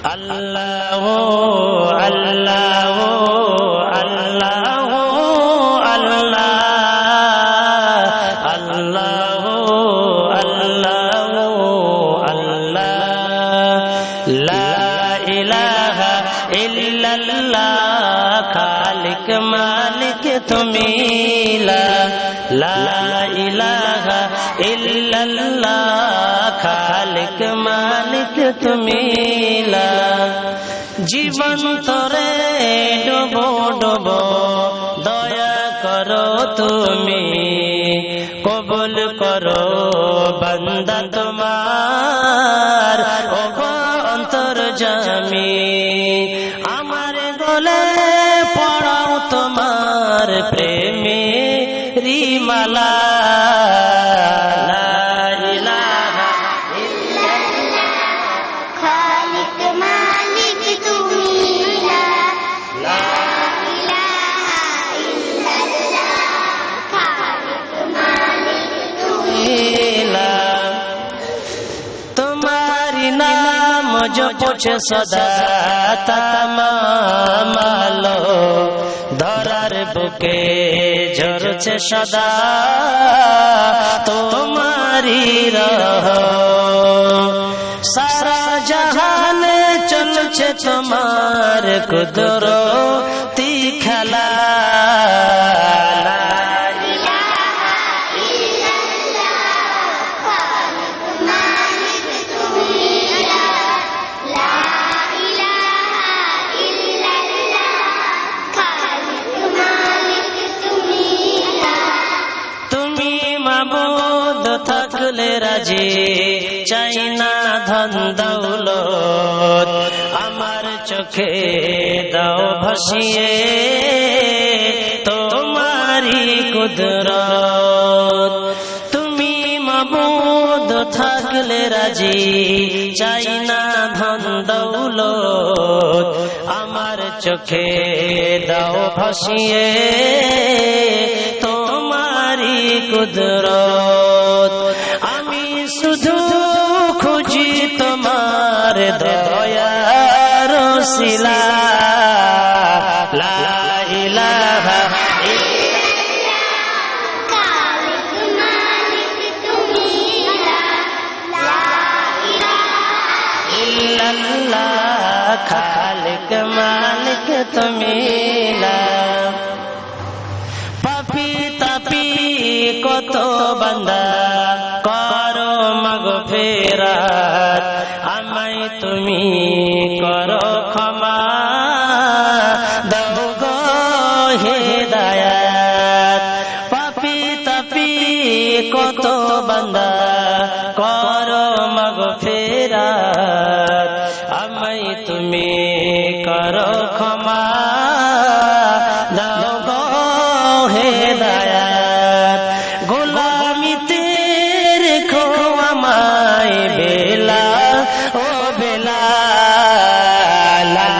আল্লাহ আল্লাহ আল্লাহ আল্লাহ আল্লাহ আল্লাহ আল্লাহ লা ইলাহা ইল্লাল্লাহ খালিক মালিক তুমি লা ইলাহা ইল্লাল্লাহ খালিক মালিক তুমি জীবন তরে ডুবো ডুবো দয়া করো তুমি কবুল করো বান্দা তোমার ও অন্তর্যামী আমার গলে পড়াও তোমার প্রেমেরই মালা जो कुछ सदा तमामालो धरार बुके झरछे सदा तुम्हारी रह सारा जहान चलछे तुम्हार कुदरती खेला থাকলে রাজি চাই না ধন দৌলত আমার চোখে দাও ভাসিয়ে তোমারি কুদরত তুমি মাবুদ থাকলে রাজি চাই না ধন দৌলত আমার চোখে দাও ভাসিয়ে তোমারি কুদরত আমি শুধু খুঁজি তোমার দয়ার শিলা লা ইলাহা ইল্লাল্লাহ খালিক মালিক তুমি পাপী তাপী কত বান্দা করো মাগফিরাত আমায় তুমি করো ক্ষমা দাও গো হিদায়াত পাপী তাপী কত বান্দা করো মাগফিরাত আমায় তুমি করো ক্ষমা দাও গো হিদায়াত গোলামিতে রেখো আমায় বেলা ও বেলা লা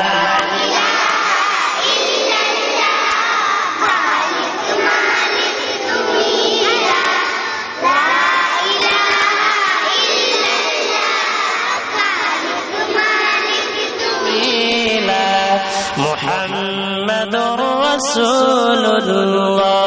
মুহাম্মাদুর রাসূলুল্লাহ